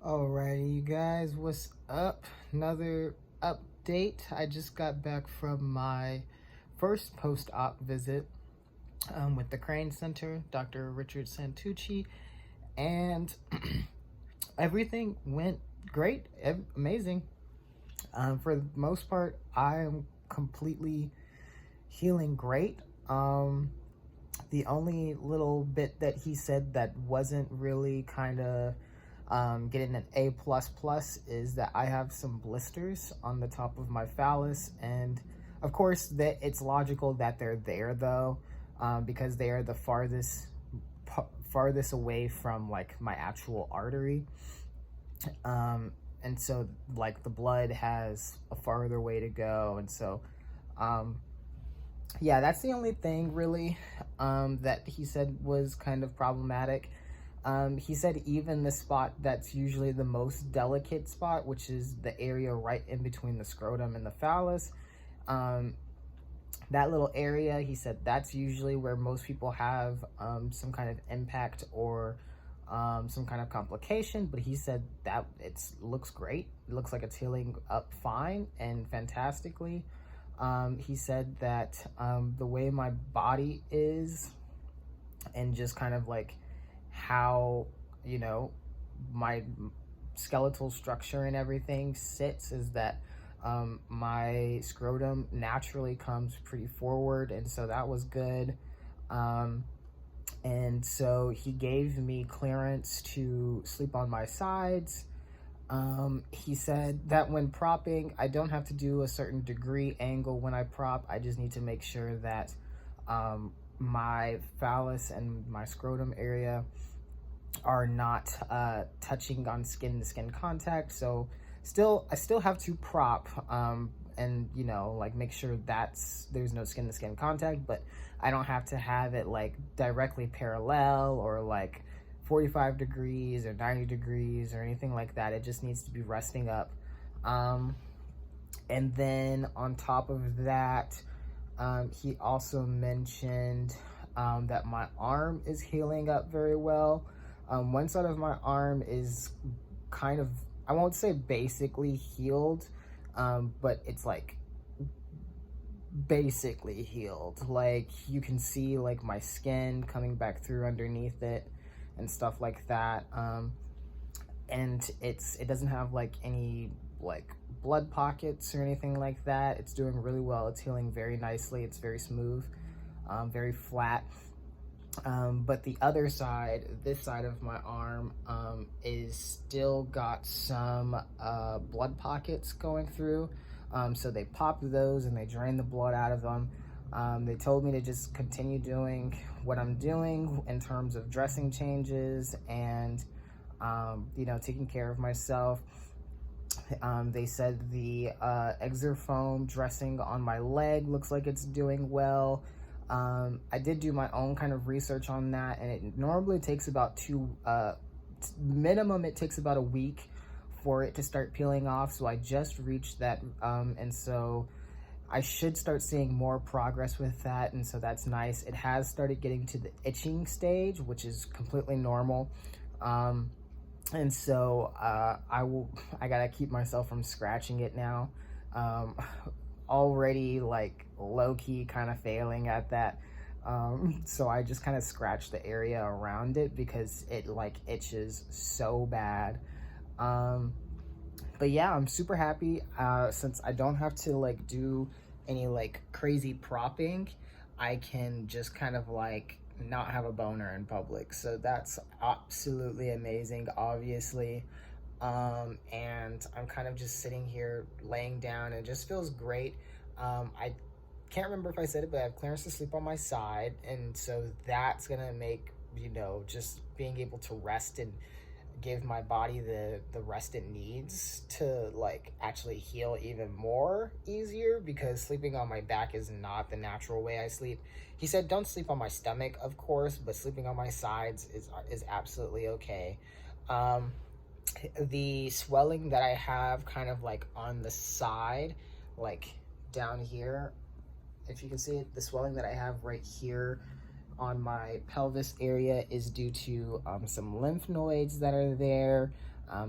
Alrighty, you guys, what's up? Another update. I just got back from my first post-op visit with the Crane Center, Dr. Richard Santucci, and everything went great, amazing. For the most part, I am completely healing great. The only little bit that he said that wasn't really kind of getting an A++ is that I have some blisters on the top of my phallus, and of course that it's logical that they're there though, because they are the farthest away from like my actual artery, and so like the blood has a farther way to go, and so yeah, that's the only thing really that he said was kind of problematic. He said even the spot that's usually the most delicate spot, which is the area right in between the scrotum and the phallus, that little area, he said that's usually where most people have some kind of impact or some kind of complication, but he said that it looks great. It looks like it's healing up fine and fantastically. He said that the way my body is and just kind of like how, you know, my skeletal structure and everything sits is that my scrotum naturally comes pretty forward, and so that was good. And so he gave me clearance to sleep on my sides. He said that when propping, I don't have to do a certain degree angle when I prop. I just need to make sure that my phallus and my scrotum area are not touching on skin to skin contact. So I still have to prop and, you know, like make sure there's no skin to skin contact, but I don't have to have it like directly parallel or like 45 degrees or 90 degrees or anything like that. It just needs to be resting up. And then on top of that, he also mentioned that my arm is healing up very well. One side of my arm is kind of, I won't say basically healed, but it's like basically healed. Like you can see like my skin coming back through underneath it and stuff like that. And it doesn't have like any like blood pockets or anything like that. It's doing really well. It's healing very nicely. It's very smooth, very flat. But the other side, this side of my arm, is still got some blood pockets going through. So they popped those and they drained the blood out of them. They told me to just continue doing what I'm doing in terms of dressing changes and, you know, taking care of myself. They said the exerfoam dressing on my leg looks like it's doing well. I did do my own kind of research on that, and it normally takes about minimum it takes about a week for it to start peeling off. So I just reached that, and so I should start seeing more progress with that, and so that's nice. It has started getting to the itching stage, which is completely normal. And so I gotta keep myself from scratching it now. Already like low-key kind of failing at that. So I just kind of scratch the area around it because it like itches so bad. But yeah, I'm super happy since I don't have to like do any like crazy propping. I can just kind of like not have a boner in public, so that's absolutely amazing, obviously. And I'm kind of just sitting here laying down, and it just feels great. I can't remember if I said it, but I have clearance to sleep on my side, and so that's gonna make, you know, just being able to rest and give my body the rest it needs to like actually heal even more easier, because sleeping on my back is not the natural way I sleep. He said don't sleep on my stomach, of course, but sleeping on my sides is absolutely okay. The swelling that I have kind of like on the side, like down here, if you can see it, the swelling that I have right here on my pelvis area is due to some lymph nodes that are there.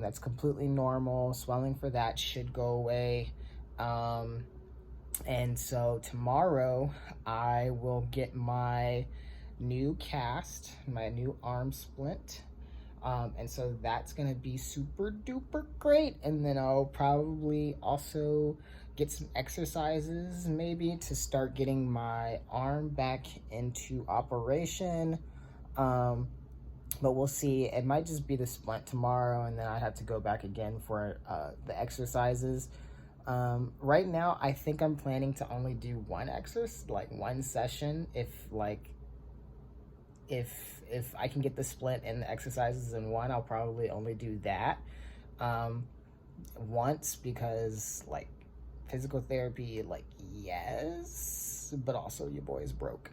That's completely normal. Swelling for that should go away. And so tomorrow I will get my new cast, my new arm splint. And so that's gonna be super duper great. And then I'll probably also get some exercises maybe to start getting my arm back into operation. But we'll see. It might just be the splint tomorrow, and then I have to go back again for the exercises. Right now, I think I'm planning to only do one exercise, like one session. If I can get the split and the exercises in one, I'll probably only do that once, because like physical therapy, like yes, but also your boy is broke.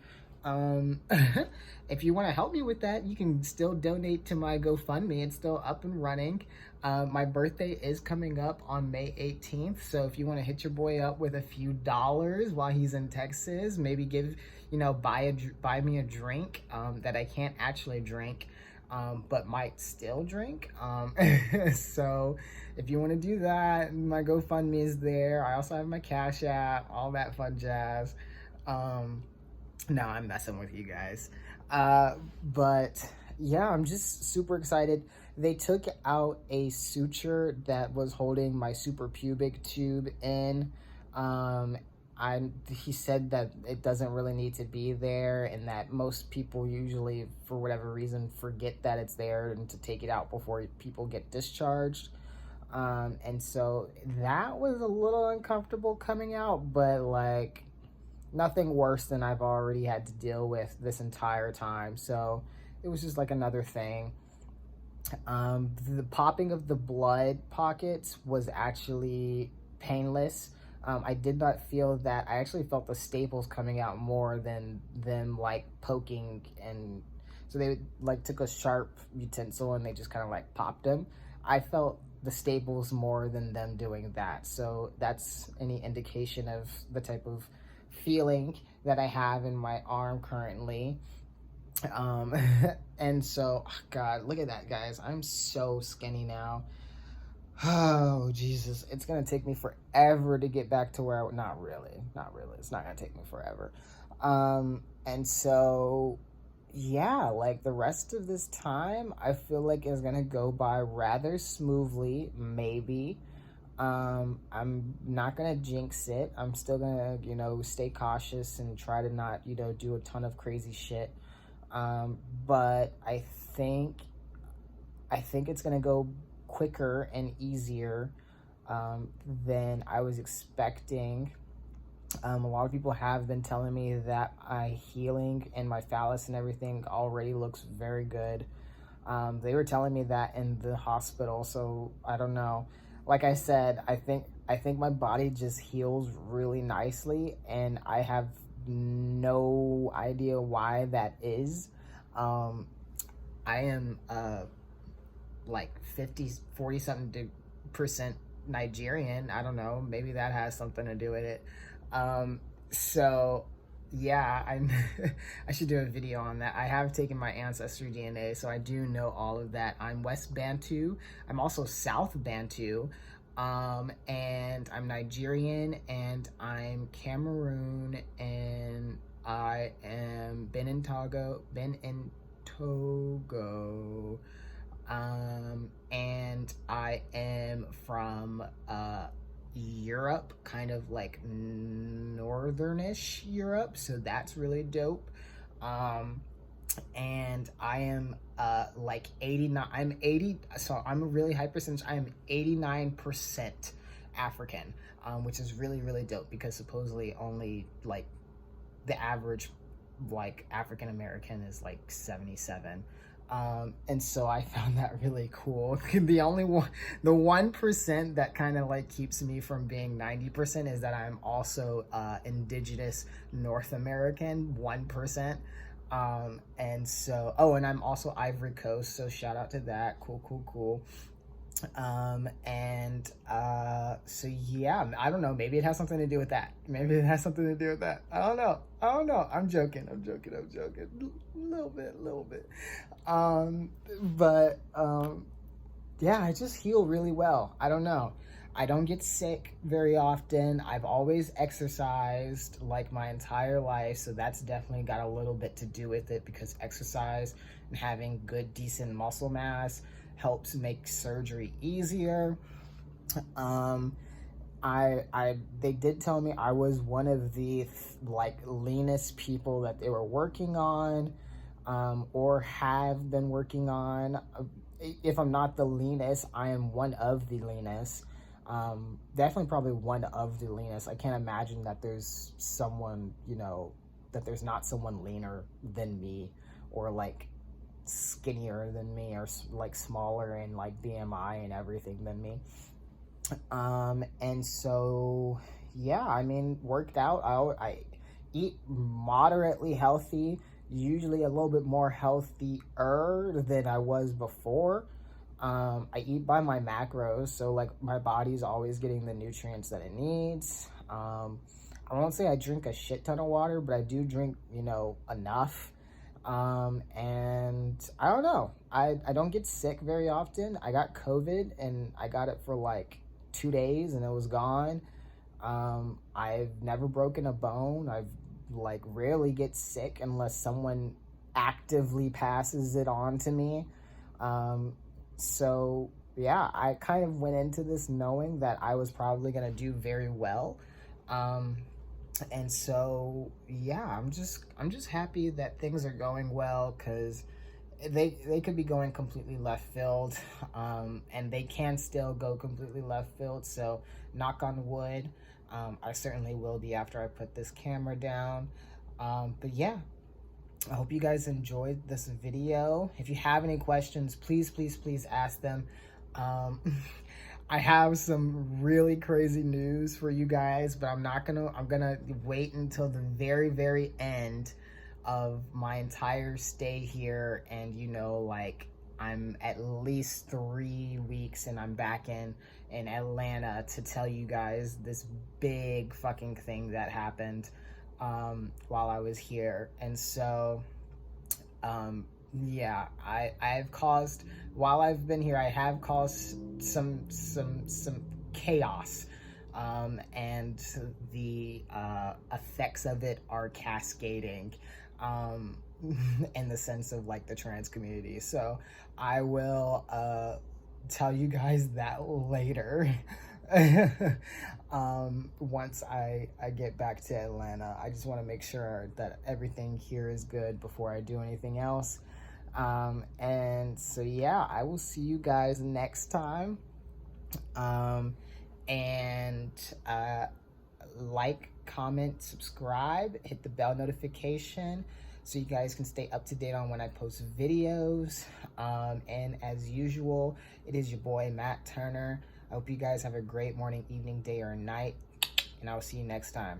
If you want to help me with that, you can still donate to my GoFundMe. It's still up and running. My birthday is coming up on May 18th. So if you want to hit your boy up with a few dollars while he's in Texas, maybe give, buy me a drink that I can't actually drink, but might still drink. So if you want to do that, my GoFundMe is there. I also have my Cash App, all that fun jazz. No, I'm messing with you guys. But yeah, I'm just super excited. They took out a suture that was holding my suprapubic tube in. He said that it doesn't really need to be there, and that most people usually, for whatever reason, forget that it's there and to take it out before people get discharged. And so that was a little uncomfortable coming out, but like nothing worse than I've already had to deal with this entire time. So it was just like another thing. The popping of the blood pockets was actually painless. I did not feel that. I actually felt the staples coming out more than them like poking, and so they like took a sharp utensil and they just kind of like popped them. I felt the staples more than them doing that. So that's any indication of the type of feeling that I have in my arm currently. And so, oh God, look at that, guys. I'm so skinny now. Oh, Jesus. It's going to take me forever to get back to where not really. It's not going to take me forever. And so, yeah, like the rest of this time, I feel like is going to go by rather smoothly, maybe. I'm not gonna jinx it. I'm still gonna, stay cautious and try to not, do a ton of crazy shit. But I think it's gonna go quicker and easier than I was expecting. A lot of people have been telling me that my healing and my phallus and everything already looks very good. They were telling me that in the hospital, so I don't know. Like I said, I think my body just heals really nicely, and I have no idea why that is. I am like 40 something percent Nigerian. I don't know, maybe that has something to do with it. So yeah, I should do a video on that. I have taken my ancestry DNA, so I do know all of that. I'm West Bantu. I'm also South Bantu. And I'm Nigerian, and I'm Cameroon, and I am Benin Togo. And I am from, Europe, kind of like northernish Europe, so that's really dope. And I am like 89, so I'm a really high percentage. I am 89% African, which is really, really dope, because supposedly only like the average like African American is like 77. And so I found that really cool. The 1% that kind of like keeps me from being 90% is that I'm also indigenous North American, 1%. And so, and I'm also Ivory Coast, so shout out to that. Cool. So yeah, I don't know, maybe it has something to do with that. I don't know. I'm joking. A little bit. yeah, I just heal really well. I don't know. I don't get sick very often. I've always exercised like my entire life, so that's definitely got a little bit to do with it, because exercise and having good, decent muscle mass helps make surgery easier. Um, they did tell me I was one of the like leanest people that they were working on, or have been working on. If I'm not the leanest, I am one of the leanest. Definitely probably one of the leanest. I can't imagine that there's someone, that there's not someone leaner than me, or like skinnier than me, or like smaller in like BMI and everything than me. And so, yeah, I mean, worked out. I eat moderately healthy, usually a little bit more healthier than I was before. I eat by my macros, so like my body's always getting the nutrients that it needs. I won't say I drink a shit ton of water, but I do drink, enough. And I don't know. I don't get sick very often. I got COVID and I got it for like 2 days and it was gone. I've never broken a bone. I've like rarely get sick unless someone actively passes it on to me. So yeah, I kind of went into this knowing that I was probably gonna do very well. And so yeah, I'm just happy that things are going well, because they could be going completely left field, and they can still go completely left field. So knock on wood, I certainly will be after I put this camera down. But yeah, I hope you guys enjoyed this video. If you have any questions, please ask them. I have some really crazy news for you guys, but I'm gonna wait until the very end of my entire stay here. And like I'm at least 3 weeks and I'm back in Atlanta to tell you guys this big fucking thing that happened while I was here. And so yeah, I've caused, while I've been here, I have caused some chaos, and the effects of it are cascading, in the sense of like the trans community. So I will tell you guys that later. Once I get back to Atlanta. I just want to make sure that everything here is good before I do anything else. And so yeah, I will see you guys next time. And like, comment, subscribe, hit the bell notification so you guys can stay up to date on when I post videos. And as usual, it is your boy Matt Turner. I hope you guys have a great morning, evening, day, or night, and I will see you next time.